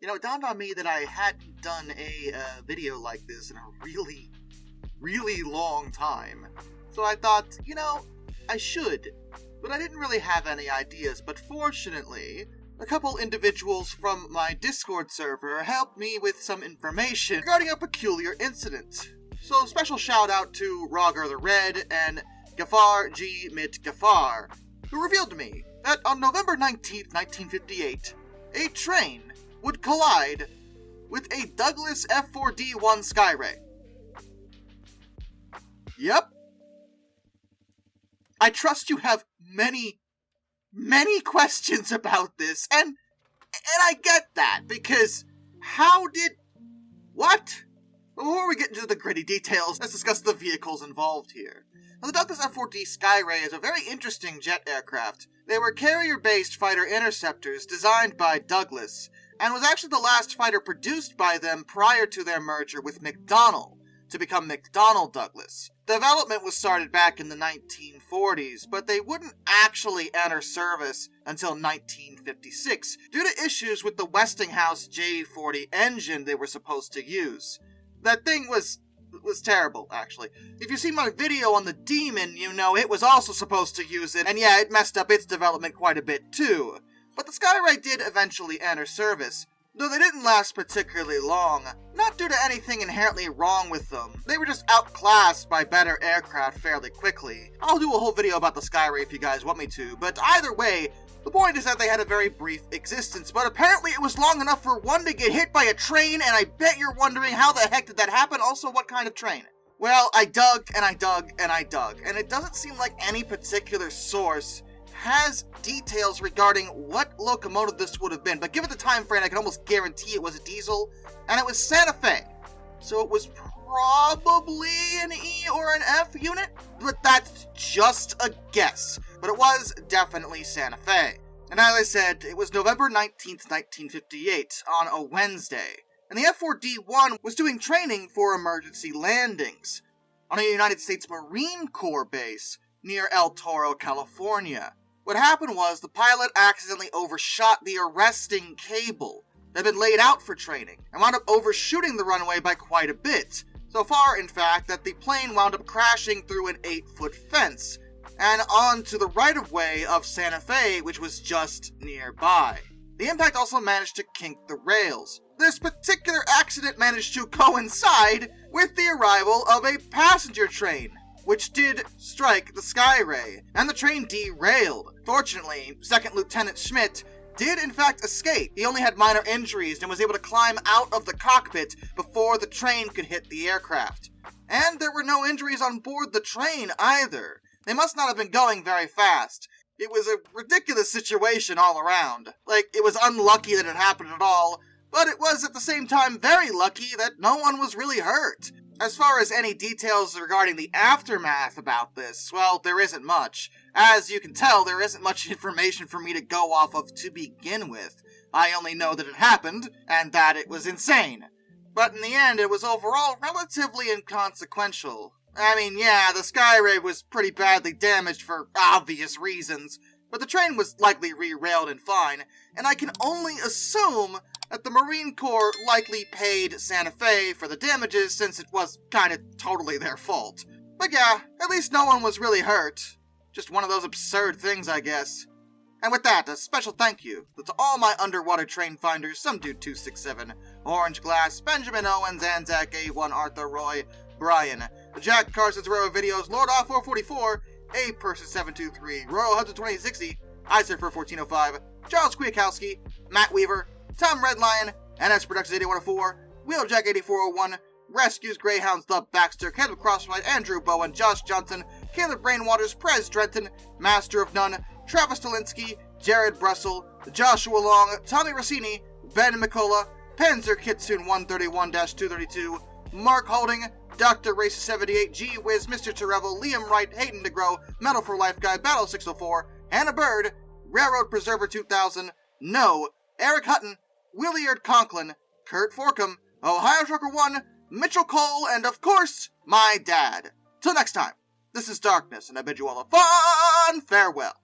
You know, it dawned on me that I hadn't done a video like this in a really long time. So I thought, you know, I should. But I didn't really have any ideas, but fortunately, a couple individuals from my Discord server helped me with some information regarding a peculiar incident. So special shout out to Roger the Red and Gafar G. Mit Gafar, who revealed to me that on November 19th, 1958, a train would collide with a Douglas F4D-1 Skyray. Yep. I trust you have many questions about this, and I get that, because how did... What? Before we get into the gritty details, let's discuss the vehicles involved here. Now, the Douglas F4D Skyray is a very interesting jet aircraft. They were carrier-based fighter interceptors designed by Douglas, and was actually the last fighter produced by them prior to their merger with McDonnell, to become McDonnell Douglas. Development was started back in the 1940s, but they wouldn't actually enter service until 1956, due to issues with the Westinghouse J40 engine they were supposed to use. That thing was terrible, actually. If you see my video on the Demon, you know it was also supposed to use it, and yeah, it messed up its development quite a bit too. But the Skyray did eventually enter service, though they didn't last particularly long, not due to anything inherently wrong with them. They were just outclassed by better aircraft fairly quickly. I'll do a whole video about the Skyray if you guys want me to, but either way, the point is that they had a very brief existence, but apparently it was long enough for one to get hit by a train, and I bet you're wondering how the heck did that happen, also what kind of train? Well, I dug, and I dug, and I dug, and it doesn't seem like any particular source has details regarding what locomotive this would have been, but given the time frame, I can almost guarantee it was a diesel, and it was Santa Fe. So it was probably an E or an F unit, but that's just a guess. But it was definitely Santa Fe. And as I said, it was November 19th, 1958, on a Wednesday, and the F4D-1 was doing training for emergency landings on a United States Marine Corps base near El Toro, California. What happened was the pilot accidentally overshot the arresting cable that had been laid out for training, and wound up overshooting the runway by quite a bit. So far, in fact, that the plane wound up crashing through an 8-foot fence, and onto the right-of-way of Santa Fe, which was just nearby. The impact also managed to kink the rails. This particular accident managed to coincide with the arrival of a passenger train, which did strike the Skyray, and the train derailed. Fortunately, Second Lieutenant Schmidt did in fact escape. He only had minor injuries and was able to climb out of the cockpit before the train could hit the aircraft. And there were no injuries on board the train either. They must not have been going very fast. It was a ridiculous situation all around. Like, it was unlucky that it happened at all, but it was at the same time very lucky that no one was really hurt. As far as any details regarding the aftermath about this, well, there isn't much. As you can tell, there isn't much information for me to go off of to begin with. I only know that it happened, and that it was insane. But in the end, it was overall relatively inconsequential. I mean, yeah, the Skyray was pretty badly damaged for obvious reasons, but the train was likely re-railed and fine, and I can only assume that the Marine Corps likely paid Santa Fe for the damages since it was kinda totally their fault. But yeah, at least no one was really hurt. Just one of those absurd things, I guess. And with that, a special thank you to all my underwater train finders, Some Dude 267, Orange Glass, Benjamin Owens, Anzac A1, Arthur Roy, Brian, Jack Carson's Row Videos, Lord Off 444, A Person 723, Royal Hudson 2060, Isurfer 1405, Charles Kwiatkowski, Matt Weaver, Tom Redlion, NS Productions 8104, Wheeljack 8401, Rescues Greyhounds, The Baxter, Caleb Crossfight, Andrew Bowen, Josh Johnson, Caleb Brainwaters, Prez Drenton, Master of None, Travis Stalinsky, Jared Brussel, Joshua Long, Tommy Rossini, Ben McCullough, Panzer Kitsune 131-232, Mark Holding, Dr. Race 78, G Wiz, Mr. Terrevel, Liam Wright, Hayden DeGrow, Metal for Life Guy, Battle 604, Hannah Bird, Railroad Preserver 2000, No, Eric Hutton, Williard Conklin, Kurt Forkham, Ohio Trucker 1, Mitchell Cole, and of course, my dad. Till next time, this is Darkness, and I bid you all a fond farewell.